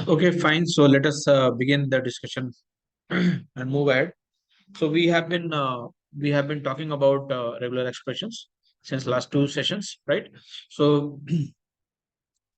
Okay, fine. So let us begin the discussion and move ahead. So we have been talking about regular expressions since last two sessions, right? So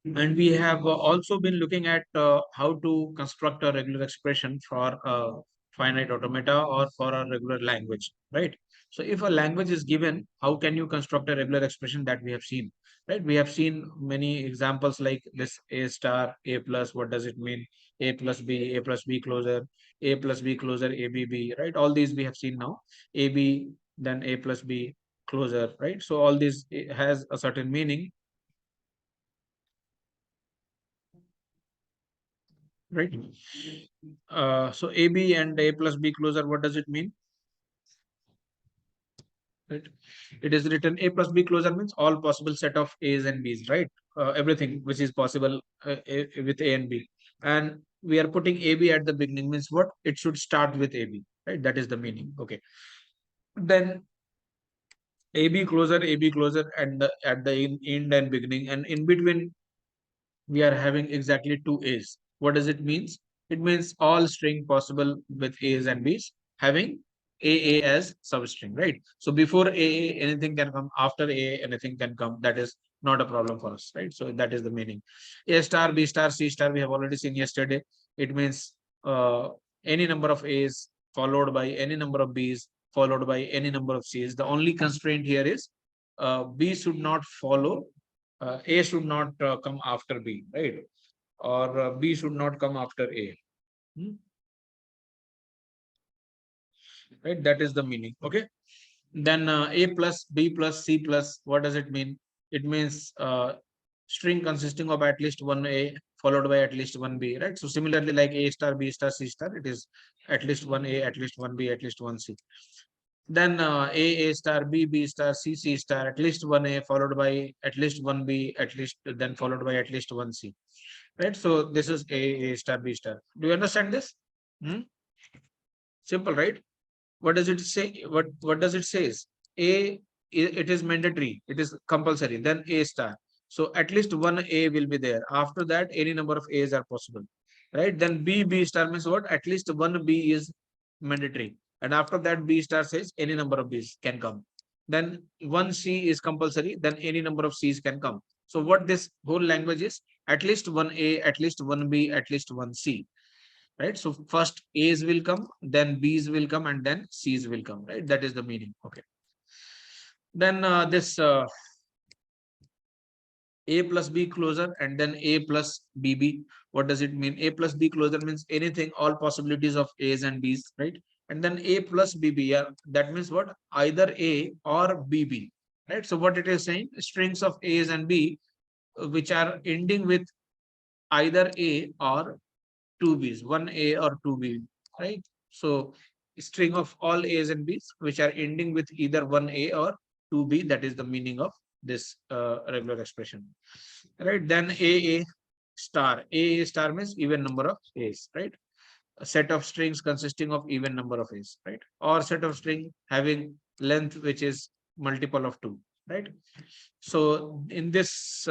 and we have also been looking at how to construct a regular expression for a finite automata or for a regular language, right? So if a language is given, how can you construct a regular expression? That we have seen, right? We have seen many examples like this: a star, a plus, what does it mean? A plus b, a plus b closer, a plus b closer, a b b, right? All these we have seen now. A b, then a plus b closer, right? So all this has a certain meaning, right? So AB and A plus B closer, what does it mean? Right? It is written A plus B closer means all possible set of A's and B's, right? Everything which is possible with A and B. And we are putting AB at the beginning means what? It should start with AB, right? That is the meaning. Okay. Then AB closer, and at the end and beginning, and in between we are having exactly two A's. What does it means? It means all string possible with A's and B's having AA as substring, right? So before AA, anything can come. After AA, anything can come. That is not a problem for us, right? So that is the meaning. A star, B star, C star, we have already seen yesterday. It means uh, any number of A's followed by any number of B's followed by any number of C's. The only constraint here is B should not follow A should not come after B, right? Or B should not come after A. Hmm? Right? That is the meaning. Okay. Then A plus, B plus, C plus, what does it mean? It means string consisting of at least one A followed by at least one B, right? So similarly, like A star, B star, C star, it is at least one A, at least one B, at least one C. Then A star, B star, C star, at least one A followed by at least one B, at least then followed by at least one C. Right? So this is A star, B star. Do you understand this? Hmm? Simple, right? What does it say? What does it says? A, it is mandatory. It is compulsory. Then A star. So at least one A will be there. After that, any number of A's are possible. Right? Then B star means what? At least one B is mandatory. And after that, B star says any number of B's can come. Then one C is compulsory. Then any number of C's can come. So what this whole language is? At least one A, at least one B, at least one C, right? So first A's will come, then B's will come, and then C's will come, right? That is the meaning. Okay. Then this A plus B closer and then A plus BB. What does it mean? A plus B closer means anything, all possibilities of A's and B's, right? And then A plus BB, yeah, that means what? Either A or BB, right? So what it is saying, strings of A's and B, which are ending with either A or two B's, one A or two B, right? So string of all A's and B's, which are ending with either one A or two B, that is the meaning of this regular expression, right? Then A star means even number of A's, right? A set of strings consisting of even number of A's, right? Or set of string having length which is multiple of two, right? So in this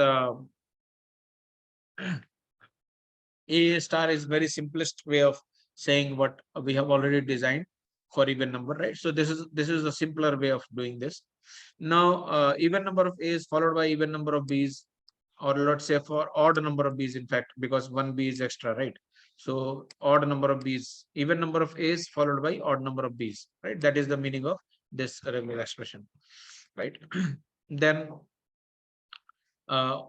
A star is very simplest way of saying what we have already designed for even number, right? So this is a simpler way of doing this. Now, even number of A's followed by even number of B's, or let's say for odd number of B's, in fact, because one B is extra, right? So odd number of B's, even number of A's followed by odd number of B's, right? That is the meaning of this regular expression, right? then uh,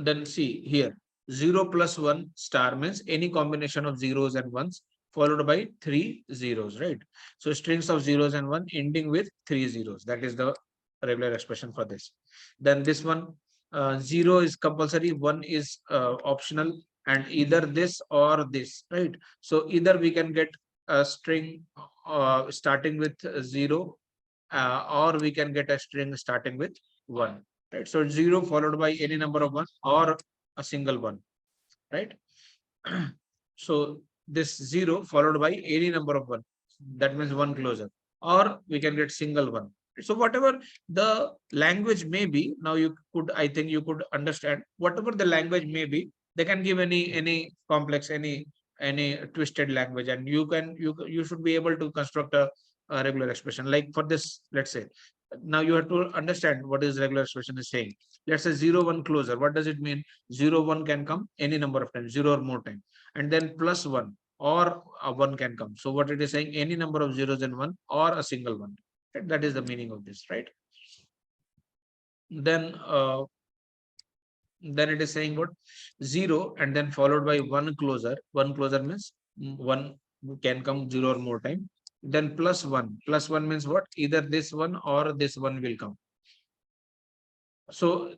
then see here, 0 plus 1 star means any combination of zeros and ones followed by three zeros, right? So strings of zeros and one ending with three zeros. That is the regular expression for this. Then this one, 0 is compulsory, 1 is optional, and either this or this, right? So either we can get a string starting with 0, or we can get a string starting with 1, right? So 0 followed by any number of 1 or a single one, right? So this 0 followed by any number of 1, that means 1 closer, or we can get single 1, So whatever the language may be, now I think you could understand whatever the language may be, they can give any complex, any twisted language, and you should be able to construct a regular expression. Like for this, let's say, now you have to understand what is regular expression is saying. Let's say 0 1 closer. What does it mean? 0 1 can come any number of times, 0 or more time, and then plus 1 or a 1 can come. So what it is saying, any number of zeros and 1 or a single one. Right? That is the meaning of this, right? Then it is saying what, 0 and then followed by 1 closer. 1 closer means 1 can come 0 or more time. Then plus 1. Plus 1 means what? Either this one or this one will come. So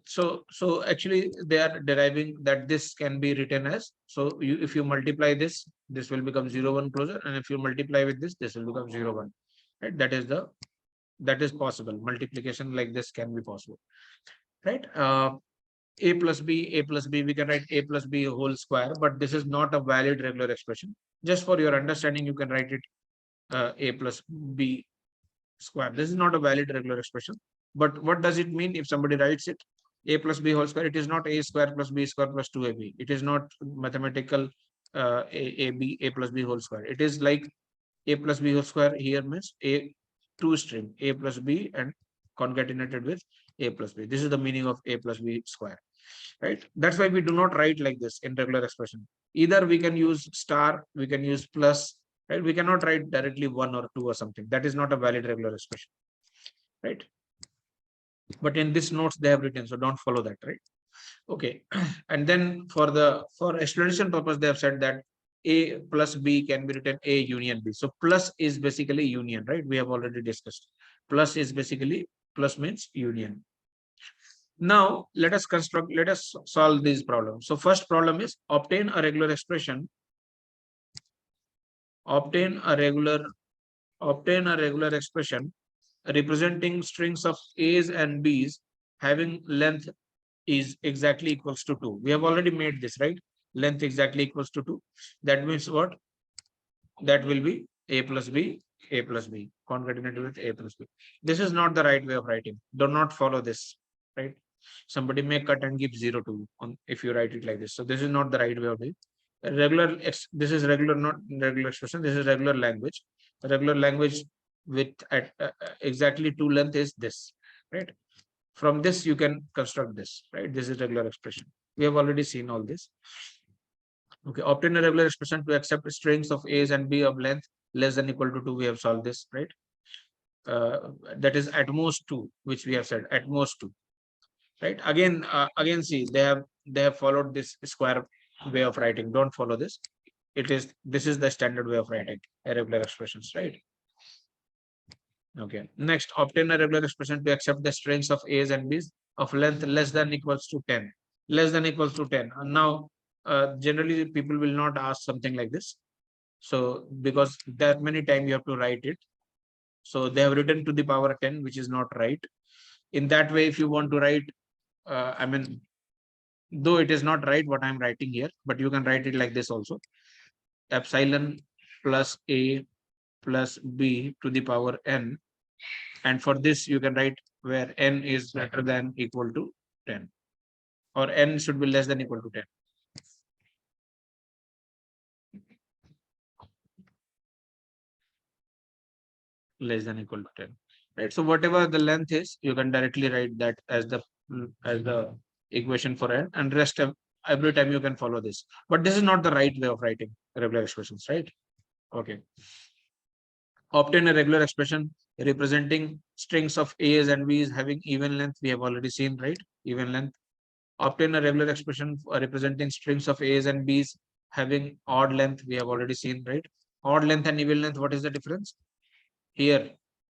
actually they are deriving that this can be written as, so if you multiply this, this will become 0 1 closer, and if you multiply with this will become 0 1. Right? That is possible. Multiplication like this can be possible, right? A plus b, we can write a plus b whole square, but this is not a valid regular expression. Just for your understanding, you can write it a plus b square. This is not a valid regular expression. But what does it mean if somebody writes it a plus b whole square? It is not a square plus b square plus 2ab. It is not mathematical a plus b whole square. It is like a plus b whole square here means a two string a plus b and concatenated with a plus b. This is the meaning of a plus b square, right? That's why we do not write like this in regular expression. Either we can use star, we can use plus, right? We cannot write directly 1 or 2 or something. That is not a valid regular expression, right? But in this notes they have written, so don't follow that, right? Okay. And then for explanation purpose, they have said that a plus b can be written a union b. So plus is basically union, right? We have already discussed. Plus is basically, plus means union. Now let us solve these problems. So first problem is obtain a regular expression. Obtain a regular expression representing strings of a's and b's having length is exactly equals to 2. We have already made this, right? Length exactly equals to 2. That means what? That will be a plus b, concatenated with a plus b. This is not the right way of writing. Do not follow this, right? Somebody may cut and give 0 to you on if you write it like this. So this is not the right way of doing. This is regular, not regular expression. This is regular language. Regular language with at exactly 2 length is this, right? From this you can construct this, right? This is regular expression. We have already seen all this. Okay, obtain a regular expression to accept strings of a's and b of length less than equal to 2. We have solved this, right? That is at most 2, which we have said at most 2, right? Again, see, they have followed this square way of writing. Don't follow this. This is the standard way of writing irregular expressions, right? Okay. Next, obtain a regular expression to accept the strings of a's and b's of length less than equals to 10. Less than equals to 10. And now, generally, people will not ask something like this. So, because that many times you have to write it. So, they have written to the power 10, which is not right. In that way, if you want to write, I mean, though it is not right what I'm writing here, but you can write it like this also. Epsilon plus a plus b to the power n, and for this you can write where n is greater than equal to 10, or n should be less than equal to 10. Less than equal to 10, right? So whatever the length is, you can directly write that as the equation for n, and rest of every time you can follow this. But this is not the right way of writing regular expressions, right? Okay. Obtain a regular expression representing strings of a's and b's having even length. We have already seen, right? Even length. Obtain a regular expression representing strings of a's and b's having odd length. We have already seen, right? Odd length and even length. What is the difference here?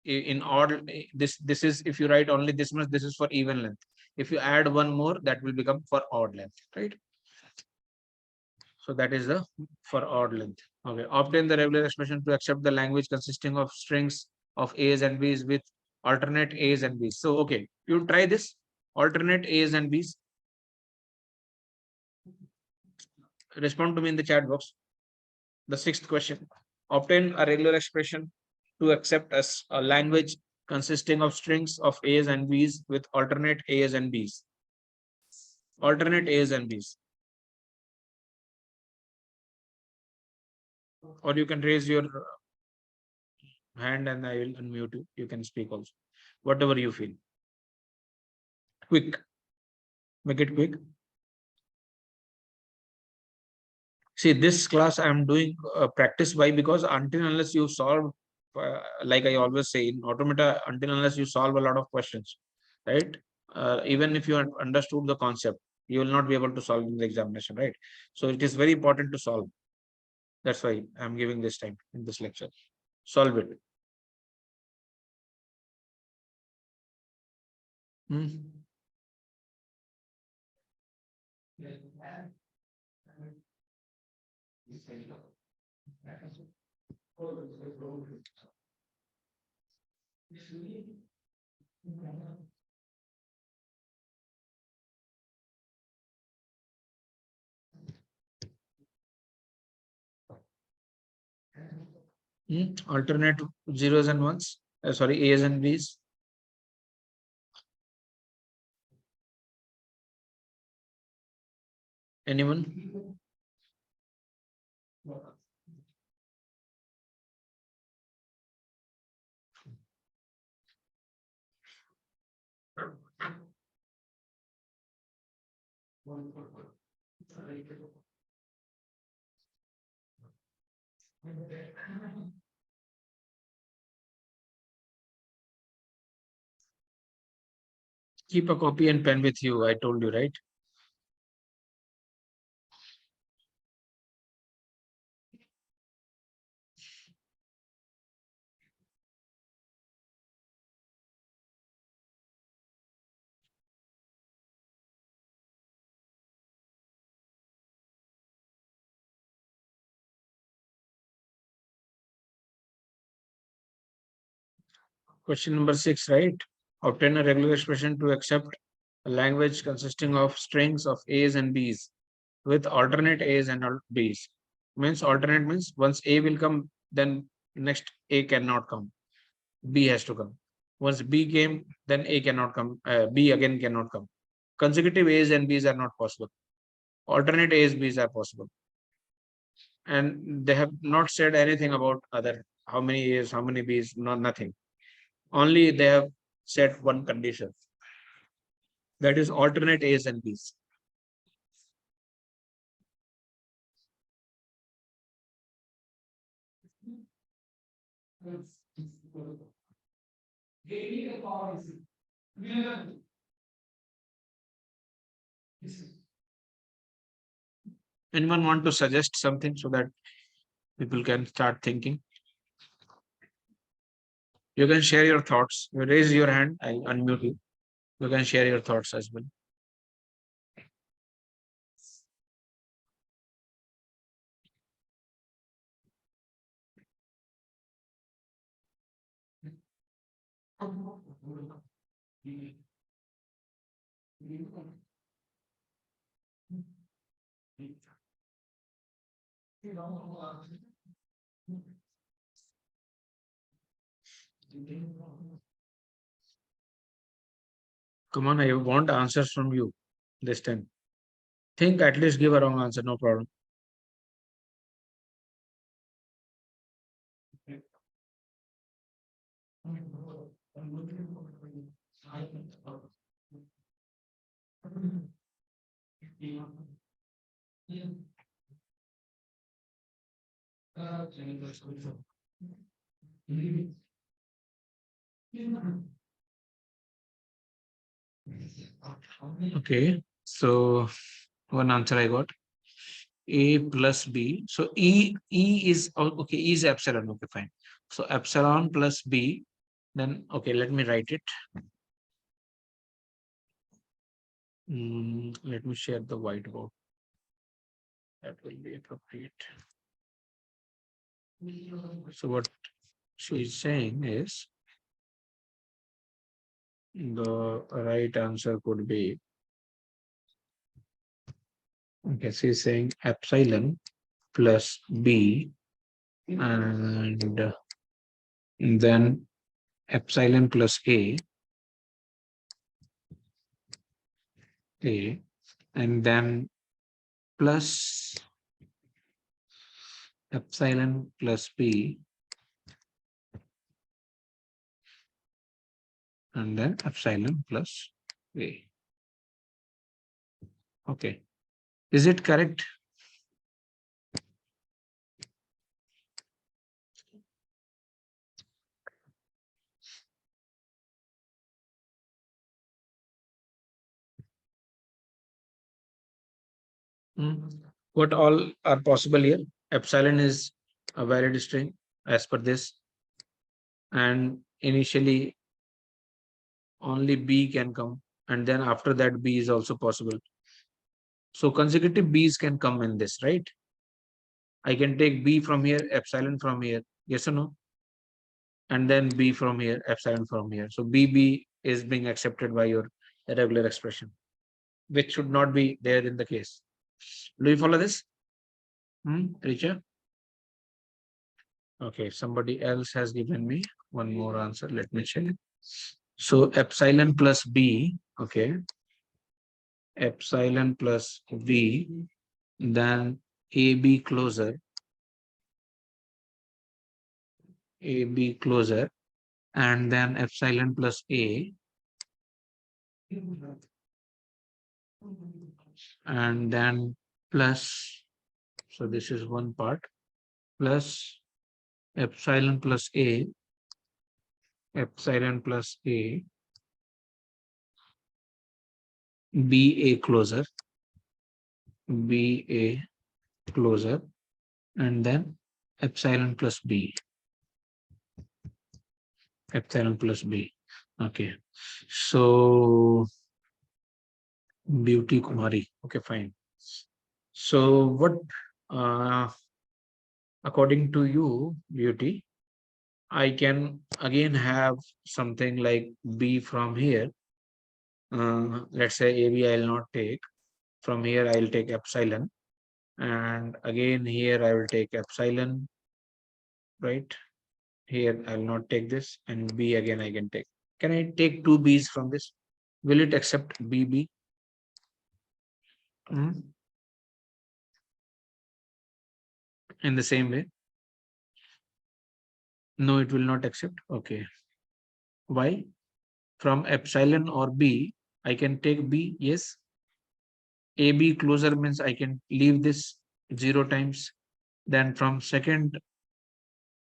In odd, this is if you write only this much, this is for even length. If you add one more, that will become for odd length, right? So that is the for odd length. Okay. Obtain the regular expression to accept the language consisting of strings of a's and b's with alternate a's and b's. So okay, you try this alternate a's and b's. Respond to me in the chat box. The sixth question: obtain a regular expression to accept as a language consisting of strings of A's and B's with alternate A's and B's. Alternate A's and B's. Or you can raise your hand and I will unmute you. You can speak also. Whatever you feel. Quick. Make it quick. See, this class I am doing practice. Why? Because until unless you solve, like I always say in Automata, until unless you solve a lot of questions, right? Even if you understood the concept, you will not be able to solve in the examination, right? So it is very important to solve. That's why I'm giving this time in this lecture. Solve it. Hmm. Alternate zeros and ones. Sorry, A's and B's. Anyone? Keep a copy and pen with you. I told you, right? Question number 6, right? Obtain a regular expression to accept a language consisting of strings of A's and B's with alternate A's and B's. Means alternate means once A will come, then next A cannot come. B has to come. Once B came, then A cannot come. B again cannot come. Consecutive A's and B's are not possible. Alternate A's, B's are possible. And they have not said anything about other how many A's, how many B's, nothing. Only they have set one condition, that is alternate A's and B's. Anyone want to suggest something so that people can start thinking? You can share your thoughts. You raise your hand, I'll unmute you. You can share your thoughts as well. Come on, I want answers from you this time. Think, at least give a wrong answer, no problem. Okay, so one answer I got. A plus B. So E is okay, E is epsilon. Okay, fine. So epsilon plus B. Then okay, let me write it. Let me share the whiteboard. That will be appropriate. So what she is saying is the right answer could be, okay, she is saying epsilon plus B and then epsilon plus A, and then plus epsilon plus B, and then epsilon plus A. Okay. Is it correct? What all are possible here? Epsilon is a valid string as per this, and initially only B can come, and then after that B is also possible. So consecutive B's can come in this, right? I can take B from here, epsilon from here, yes or no? And then B from here, epsilon from here. So BB is being accepted by your regular expression, which should not be there in the case. Do you follow this? Richa? Okay, somebody else has given me one more answer. Let me check. So epsilon plus B, okay, epsilon plus B, then AB closer, and then epsilon plus A, and then plus, so this is one part, plus epsilon plus A, BA closer, and then epsilon plus B, Okay. So Beauty Kumari. Okay, fine. So what, uh, according to you, Beauty, I can again have something like B from here. Let's say AB I will not take. From here I will take epsilon. And again here I will take epsilon, right? Here I will not take this, and B again I can take. Can I take two B's from this? Will it accept BB? In the same way? No, it will not accept. Okay. Why? From epsilon or B, I can take B. Yes. AB closer means I can leave this 0 times. Then from second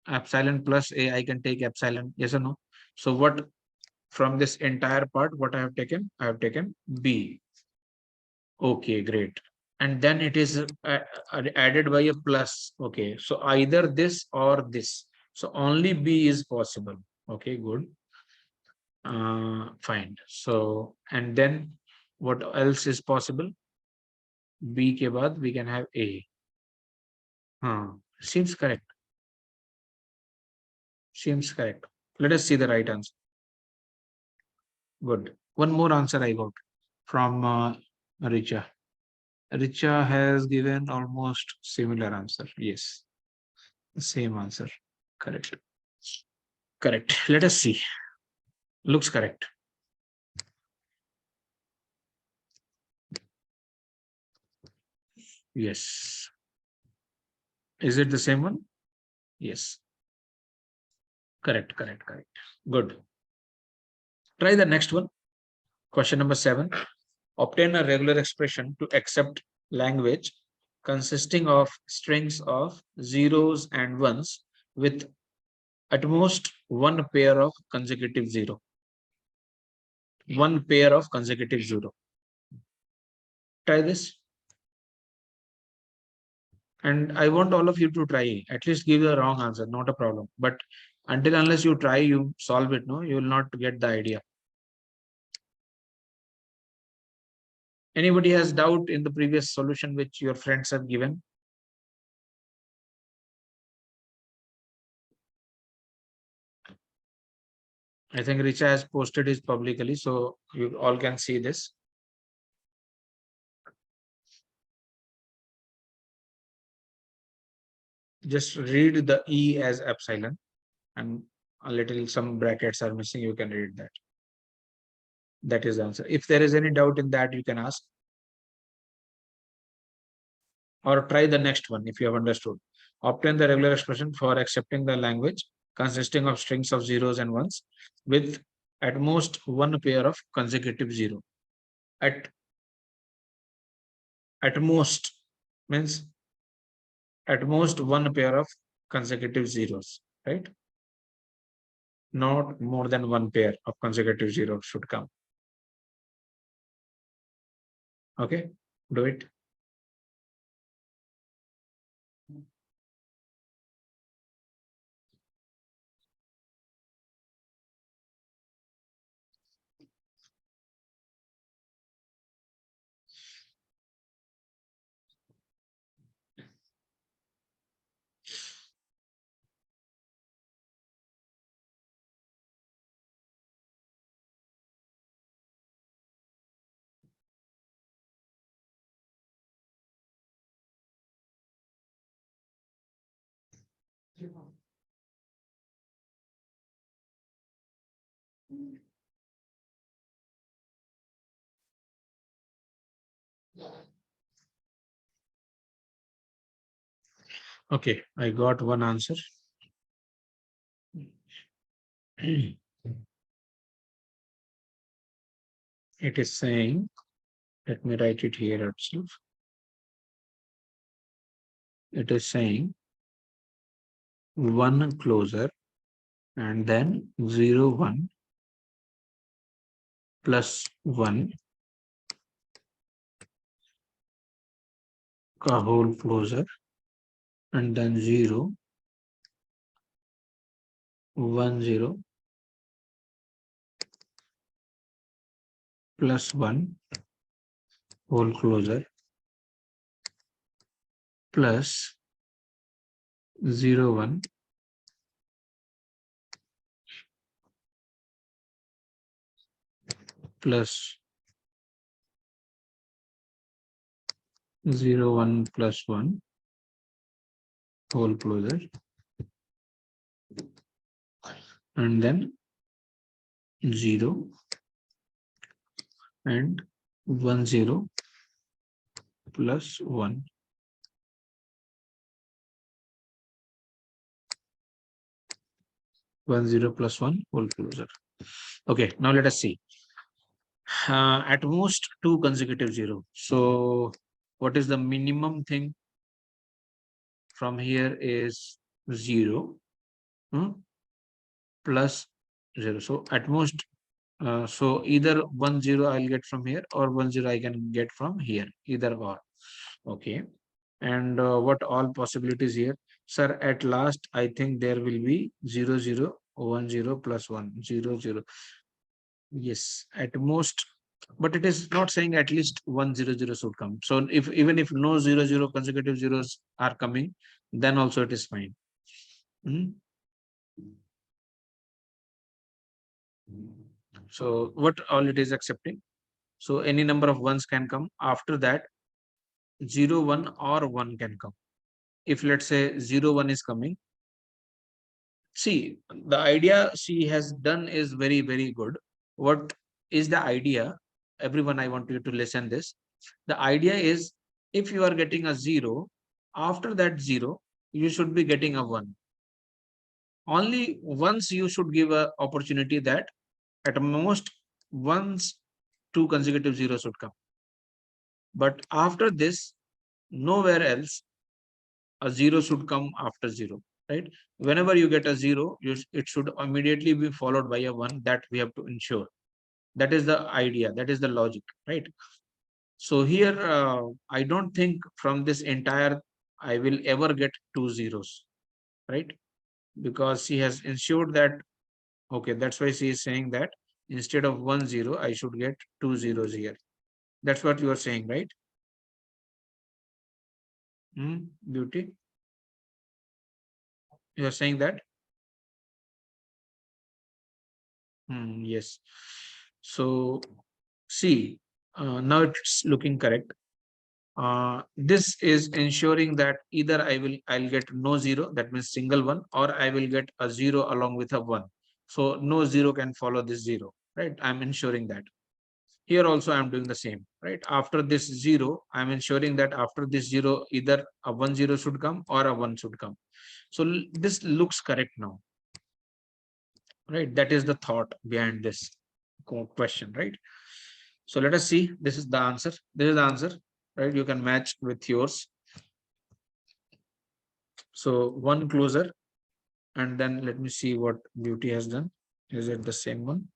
epsilon plus A, I can take epsilon. Yes or no? So what, from this entire part, what I have taken? I have taken B. Okay, great. And then it is added by a plus. Okay, so either this or this. So only B is possible. Okay, good. Fine. So, and then what else is possible? B ke baad we can have A. Seems correct. Seems correct. Let us see the right answer. Good. One more answer I got from Richa. Richa has given almost similar answer. Yes, same answer. Correct. Correct. Let us see. Looks correct. Yes. Is it the same one? Yes. Correct. Correct. Correct. Good. Try the next one. Question number 7. Obtain a regular expression to accept language consisting of strings of zeros and ones with at most one pair of consecutive zero. One pair of consecutive zero. Try this. And I want all of you to try. At least give the wrong answer, not a problem. But until unless you try, you solve it, no, you will not get the idea. Anybody has doubt in the previous solution which your friends have given? I think Richa has posted it publicly, so you all can see this. Just read the E as epsilon and a little, some brackets are missing, you can read that. That is the answer. If there is any doubt in that, you can ask. Or try the next one if you have understood. Obtain the regular expression for accepting the language consisting of strings of zeros and ones with at most one pair of consecutive zero. At most means at most one pair of consecutive zeros, right? Not more than one pair of consecutive zeros should come. Okay, do it. Okay, I got one answer. It is saying, let me write it here itself. It is saying one closer and then 0, 1 plus 1 ka whole closer and then 0, 1, 0 plus 1 whole closer plus 0, 1 plus 0, 1 plus 1 whole closer and then 0 and 1, 0 plus 1. One zero plus one whole closer. Okay, now let us see. At most two consecutive zero. So what is the minimum thing from here is 0 plus 0. So at most, so either 1 0 I'll get from here or 1 0 I can get from here, either or. Okay. And what all possibilities here? Sir, at last, I think there will be 0 0 1 0 plus 1 0 0. Yes, at most, but it is not saying at least 1 0 0 should come. So if even if no 0 0 consecutive zeros are coming, then also it is fine. Hmm? So what all it is accepting? So any number of ones can come. After that, 0 1 or 1 can come. If let's say 0 1 is coming, see, the idea she has done is very, very good. What is the idea? Everyone, I want you to listen this. The idea is if you are getting a 0, after that 0, you should be getting a 1. Only once you should give a opportunity that at most once two consecutive zeros should come. But after this, nowhere else a 0 should come after 0, right? Whenever you get a 0, it should immediately be followed by a 1. That we have to ensure. That is the idea. That is the logic, right? So here, I don't think from this entire, I will ever get two zeros, right? Because she has ensured that, okay, that's why she is saying that instead of 1 0, I should get two zeros here. That's what you are saying, right? Beauty. You are saying that? Yes. So, see, now it's looking correct. This is ensuring that either I'll get no zero, that means single one, or I will get a zero along with a one. So no zero can follow this zero, right? I'm ensuring that. Here also I'm doing the same, right? After this zero, I'm ensuring that after this zero, either a 1 0 should come or a 1 should come. So this looks correct now, right? That is the thought behind this question, right? So let us see. This is the answer. This is the answer, right? You can match with yours. So one closer, and then let me see what Beauty has done. Is it the same one?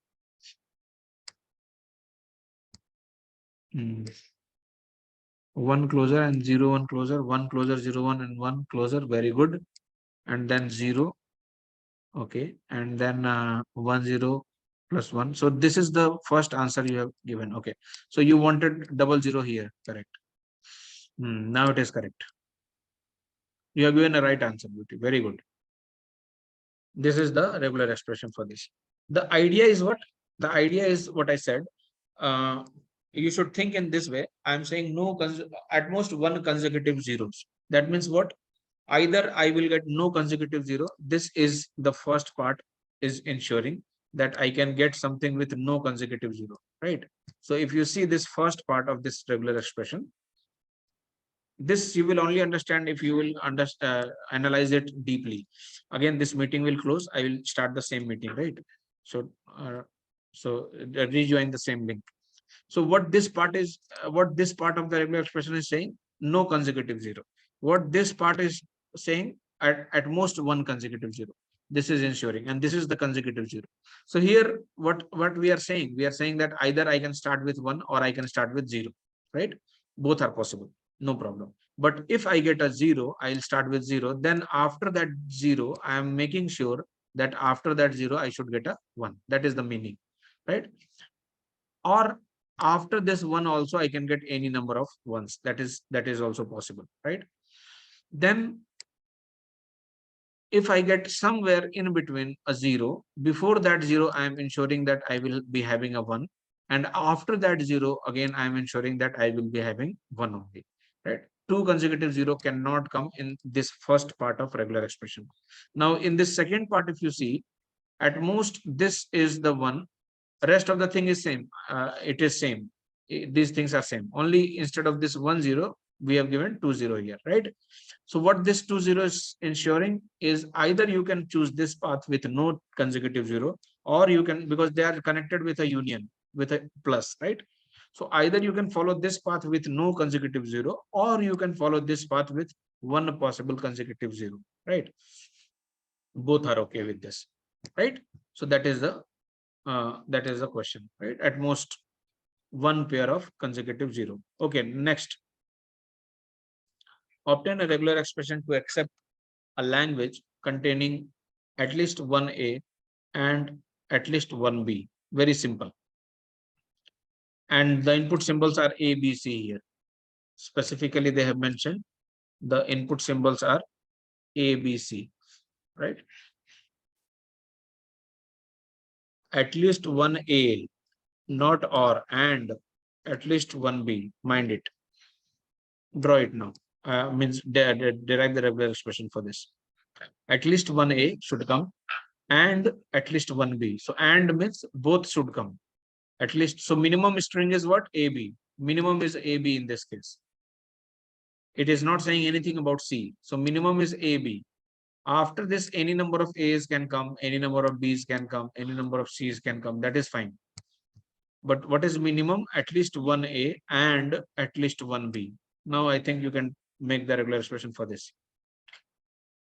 One closer and 0 1 closer, one closer 0 1 and one closer. Very good. And then 0. Okay. And then 1 0 plus 1. So this is the first answer you have given. Okay. So you wanted 00 here. Correct. Now it is correct. You have given a right answer, Beauty. Very good. This is the regular expression for this. The idea is what? The idea is what I said. Uh, you should think in this way. I'm saying no, at most one consecutive zeros. That means what? Either I will get no consecutive zero. This is the first part, is ensuring that I can get something with no consecutive zero, right? So if you see this first part of this regular expression, this you will only understand if you will analyze it deeply. Again, this meeting will close. I will start the same meeting, right? So, rejoin the same link. So what this part is, what this part of the regular expression is saying, no consecutive zero. What this part is saying, at most one consecutive zero. This is ensuring, and this is the consecutive zero. So here, what we are saying, that either I can start with one or I can start with zero, right? Both are possible, no problem. But if I get a zero, I'll start with zero. Then after that zero, I am making sure that after that zero, I should get a one. That is the meaning, right? Or after this one also I can get any number of ones. That is also possible, right? Then if I get somewhere in between a zero, before that zero I am ensuring that I will be having a one, and after that zero again I am ensuring that I will be having one only, right? Two consecutive zero cannot come in this first part of regular expression. Now in this second part, if you see, at most this is the one, rest of the thing is same. It is same. These things are same, only instead of this 1 0 we have given 2 0 here, right? So what this 2 0 is ensuring is either you can choose this path with no consecutive zero, or you can, because they are connected with a union with a plus, right? So either you can follow this path with no consecutive zero, or you can follow this path with one possible consecutive zero, right? Both are okay with this, right? So that is the question, right? At most one pair of consecutive zero. Okay, next. Obtain a regular expression to accept a language containing at least one A and at least one B. Very simple. And the input symbols are A, B, C here. Specifically, they have mentioned the input symbols are A, B, C, right? At least one A, not or, and at least one B. Mind it. Draw it now. Means derive the regular expression for this. At least one A should come and at least one B. So and means both should come. At least, so minimum string is what? AB. Minimum is AB in this case. It is not saying anything about C. So minimum is AB. After this, any number of A's can come, any number of B's can come, any number of C's can come. That is fine. But what is minimum? At least one A and at least one B. Now I think you can make the regular expression for this.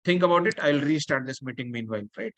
Think about it. I'll restart this meeting meanwhile, right?